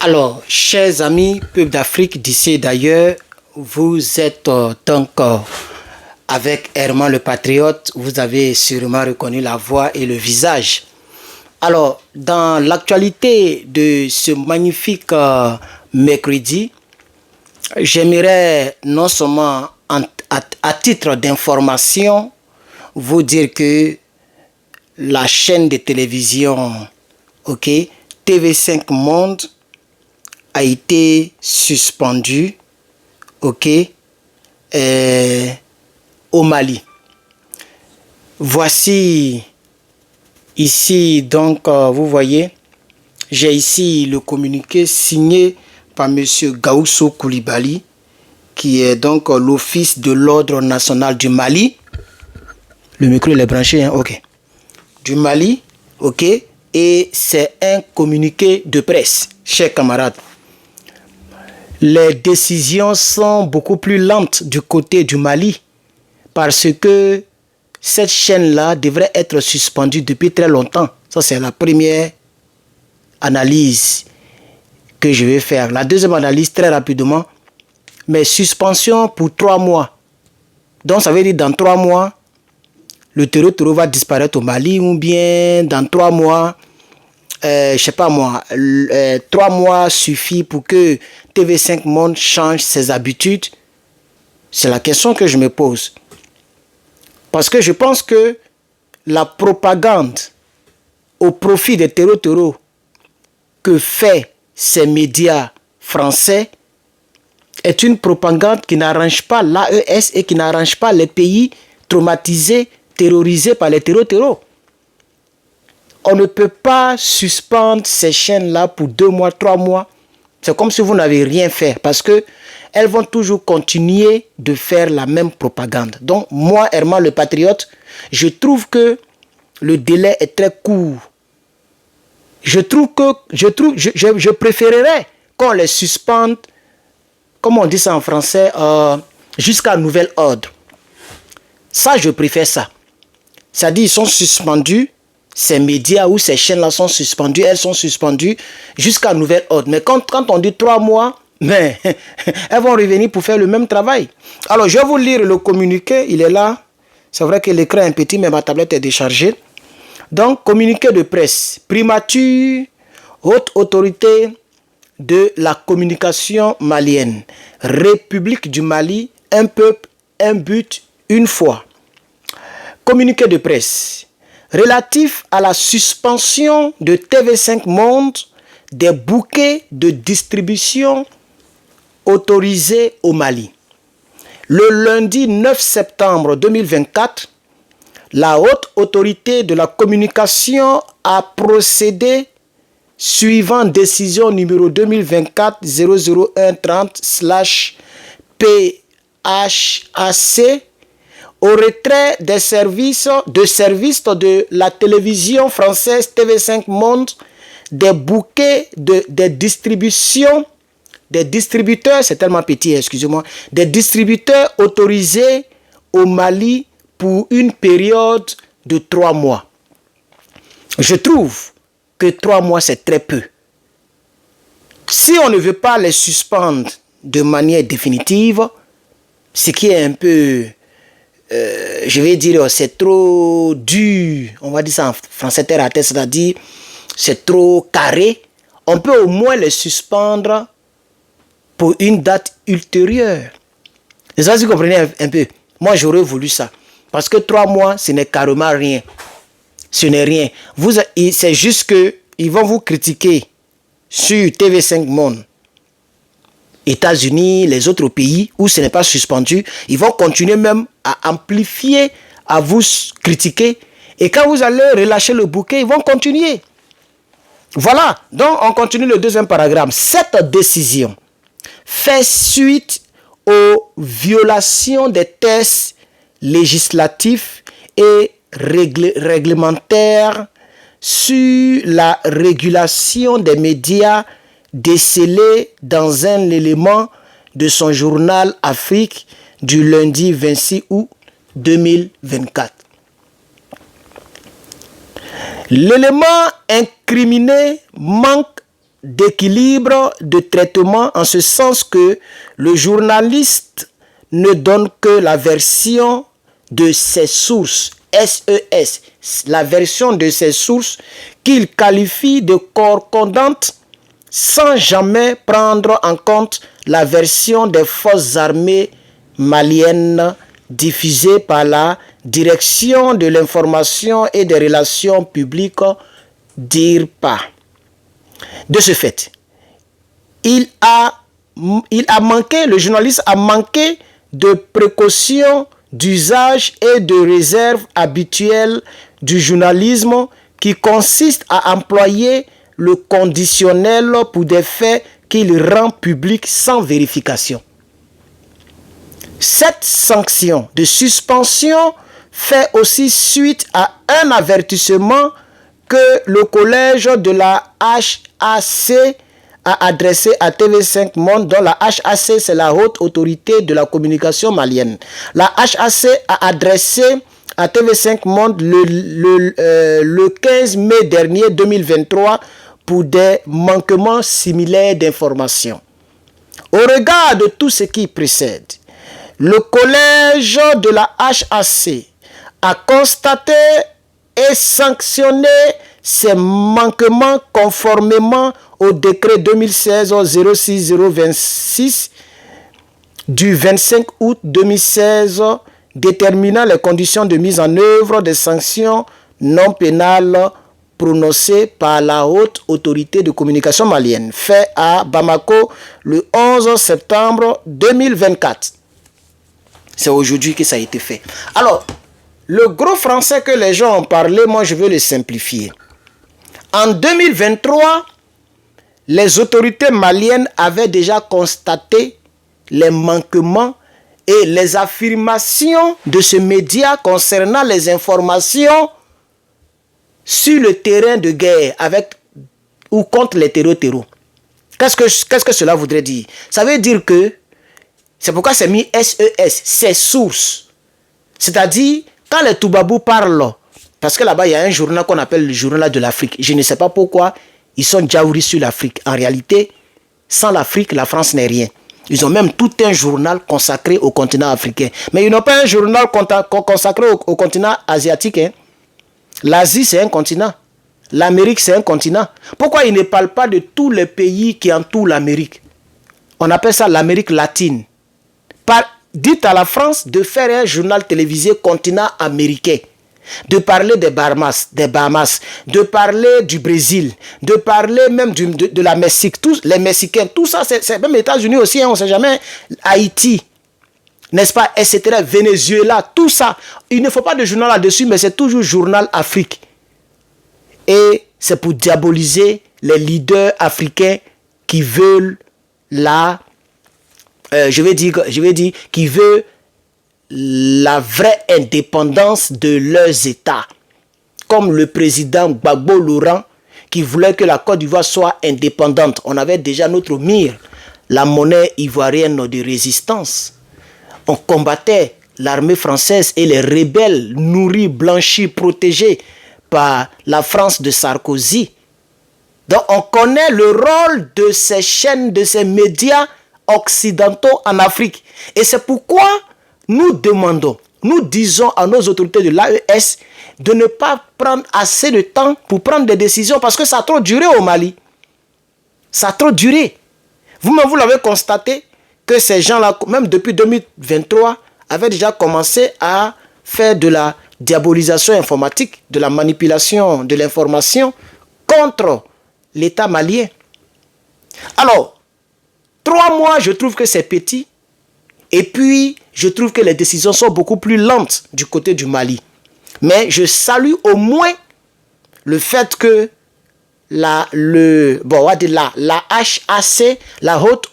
Alors, chers amis, peuple d'Afrique, d'ici et d'ailleurs, vous êtes avec Herman le Patriote, vous avez sûrement reconnu la voix et le visage. Alors, dans l'actualité de ce magnifique mercredi, j'aimerais non seulement à titre d'information vous dire que la chaîne de télévision TV5 Monde a été suspendue au Mali. Voici ici donc vous voyez, j'ai ici le communiqué signé par monsieur Gaousso Koulibaly, qui est donc l'office de l'ordre national du Mali. Le micro il est branché, hein? Ok. Du Mali, ok. Et c'est un communiqué de presse, chers camarades. Les décisions sont beaucoup plus lentes du côté du Mali parce que cette chaîne-là devrait être suspendue depuis très longtemps. Ça, c'est la première analyse que je vais faire. La deuxième analyse, très rapidement, mais suspension pour 3 mois. Donc, ça veut dire dans 3 mois, le terreau va disparaître au Mali, ou bien dans 3 mois, je sais pas moi, 3 mois suffit pour que TV5 Monde change ses habitudes. C'est la question que je me pose. Parce que je pense que la propagande au profit des terreaux que fait ces médias français est une propagande qui n'arrange pas l'AES et qui n'arrange pas les pays traumatisés, terrorisés par les terreaux. On ne peut pas suspendre ces chaînes-là pour 2 mois, 3 mois. C'est comme si vous n'avez rien fait parce que elles vont toujours continuer de faire la même propagande. Donc, moi, Herman le Patriote, je trouve que le délai est très court. Je préférerais qu'on les suspende, comme on dit ça en français, jusqu'à nouvel ordre. Ça, je préfère ça. C'est-à-dire, ils sont suspendus. Ces médias ou ces chaînes-là sont suspendues, elles sont suspendues jusqu'à nouvel ordre. Mais quand on dit 3 mois, mais elles vont revenir pour faire le même travail. Alors, je vais vous lire le communiqué, il est là. C'est vrai que l'écran est petit, mais ma tablette est déchargée. Donc, communiqué de presse. Primature, haute autorité de la communication malienne. République du Mali, un peuple, un but, une foi. Communiqué de presse. Relatif à la suspension de TV5 Monde des bouquets de distribution autorisés au Mali. Le lundi 9 septembre 2024, la haute autorité de la communication a procédé suivant décision numéro 2024-00130/PHAC au retrait des services de la télévision française TV5 Monde des bouquets des distributions, des distributeurs, c'est tellement petit, excusez-moi, des distributeurs autorisés au Mali pour une période de 3 mois. Je trouve que 3 mois, c'est très peu. Si on ne veut pas les suspendre de manière définitive, ce qui est un peu... je vais dire, c'est trop dur, on va dire ça en français terre à terre, c'est-à-dire c'est trop carré. On peut au moins les suspendre pour une date ultérieure. C'est ça, si vous comprenez un peu. Moi, j'aurais voulu ça. Parce que 3 mois, ce n'est carrément rien. Ce n'est rien. C'est juste qu'ils vont vous critiquer sur TV5 Monde. États-Unis, les autres pays où ce n'est pas suspendu, ils vont continuer même à amplifier, à vous critiquer. Et quand vous allez relâcher le bouquet, ils vont continuer. Voilà. Donc, on continue le deuxième paragraphe. Cette décision fait suite aux violations des textes législatifs et réglementaires sur la régulation des médias décelé dans un élément de son journal Afrique du lundi 26 août 2024. L'élément incriminé manque d'équilibre de traitement en ce sens que le journaliste ne donne que la version de ses sources, SES, la version de ses sources qu'il qualifie de concordante sans jamais prendre en compte la version des forces armées maliennes diffusée par la Direction de l'information et des relations publiques, DIRPA. De ce fait, le journaliste a manqué de précautions, d'usage et de réserve habituelles du journalisme qui consiste à employer le conditionnel pour des faits qu'il rend publics sans vérification. Cette sanction de suspension fait aussi suite à un avertissement que le collège de la HAC a adressé à TV5 Monde, dont la HAC c'est la haute autorité de la communication malienne. La HAC a adressé à TV5 Monde le 15 mai dernier 2023 pour des manquements similaires d'informations. Au regard de tout ce qui précède, le collège de la HAC a constaté et sanctionné ces manquements conformément au décret 2016-06026 du 25 août 2016 déterminant les conditions de mise en œuvre des sanctions non pénales prononcées par la haute autorité de communication malienne, fait à Bamako le 11 septembre 2024. C'est aujourd'hui que ça a été fait. Alors, le gros français que les gens ont parlé, moi je veux le simplifier. En 2023, les autorités maliennes avaient déjà constaté les manquements et les affirmations de ce média concernant les informations sur le terrain de guerre avec ou contre les terreaux. Qu'est-ce que cela voudrait dire? Ça veut dire que, c'est pourquoi c'est mis SES, c'est source. C'est-à-dire, quand les Toubabous parlent, parce que là-bas, il y a un journal qu'on appelle le journal de l'Afrique. Je ne sais pas pourquoi ils sont jaouris sur l'Afrique. En réalité, sans l'Afrique, la France n'est rien. Ils ont même tout un journal consacré au continent africain. Mais ils n'ont pas un journal consacré au continent asiatique. Hein. L'Asie, c'est un continent. L'Amérique, c'est un continent. Pourquoi ils ne parlent pas de tous les pays qui entourent l'Amérique? On appelle ça l'Amérique latine. Dites à la France de faire un journal télévisé continent américain, de parler des Bahamas, de parler du Brésil, de parler même de la Mexique, tous les Mexicains, tout ça, c'est même les États-Unis aussi, hein, on ne sait jamais, Haïti, n'est-ce pas, etc., Venezuela, tout ça. Il ne faut pas de journal là-dessus, mais c'est toujours journal Afrique. Et c'est pour diaboliser les leaders africains qui veulent qui veut la vraie indépendance de leurs États. Comme le président Gbagbo Laurent qui voulait que la Côte d'Ivoire soit indépendante. On avait déjà notre mire, la monnaie ivoirienne de résistance. On combattait l'armée française et les rebelles nourris, blanchis, protégés par la France de Sarkozy. Donc on connaît le rôle de ces chaînes, de ces médias occidentaux en Afrique. Et c'est pourquoi nous demandons, nous disons à nos autorités de l'AES de ne pas prendre assez de temps pour prendre des décisions parce que ça a trop duré au Mali. Ça a trop duré. Vous-même, vous l'avez constaté que ces gens-là, même depuis 2023, avaient déjà commencé à faire de la diabolisation informatique, de la manipulation de l'information contre l'État malien. Alors, 3 mois, je trouve que c'est petit. Et puis, je trouve que les décisions sont beaucoup plus lentes du côté du Mali. Mais je salue au moins le fait que la HAC, la haute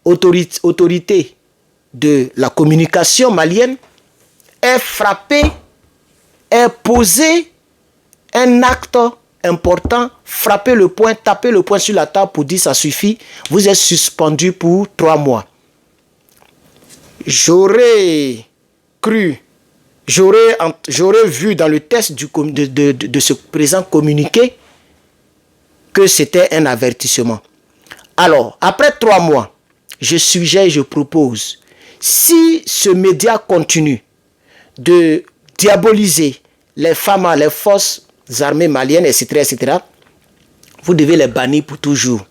autorité de la communication malienne, ait frappé, ait posé un acte important, frapper le poing, taper le poing sur la table pour dire ça suffit, vous êtes suspendu pour 3 mois. J'aurais cru, j'aurais vu dans le texte de ce présent communiqué que c'était un avertissement. Alors, après 3 mois, je suggère, je propose, si ce média continue de diaboliser les femmes, les forces armées maliennes, etc., etc., vous devez les bannir pour toujours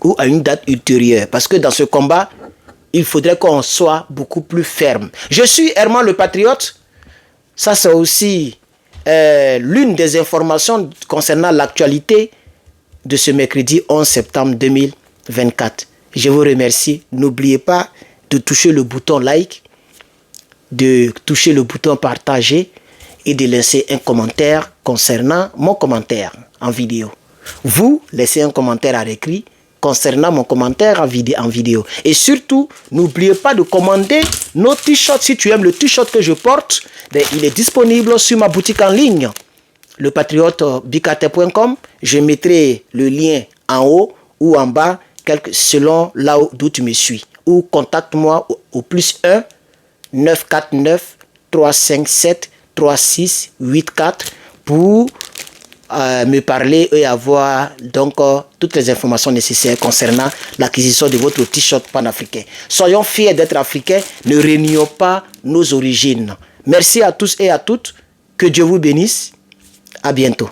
ou à une date ultérieure. Parce que dans ce combat, il faudrait qu'on soit beaucoup plus ferme. Je suis Herman le Patriote. Ça, c'est aussi l'une des informations concernant l'actualité de ce mercredi 11 septembre 2024. Je vous remercie. N'oubliez pas de toucher le bouton like, de toucher le bouton partager et de laisser un commentaire concernant mon commentaire en vidéo. Vous, laissez un commentaire à l'écrit concernant mon commentaire en vidéo. Et surtout, n'oubliez pas de commander nos t-shirts. Si tu aimes le t-shirt que je porte, il est disponible sur ma boutique en ligne, lepatriotebikate.com. Je mettrai le lien en haut ou en bas, selon là d'où tu me suis. Ou contacte-moi au +1 949 357 3684 pour me parler et avoir donc toutes les informations nécessaires concernant l'acquisition de votre t-shirt panafricain. Soyons fiers d'être africains, ne réunions pas nos origines. Merci à tous et à toutes, que Dieu vous bénisse, à bientôt.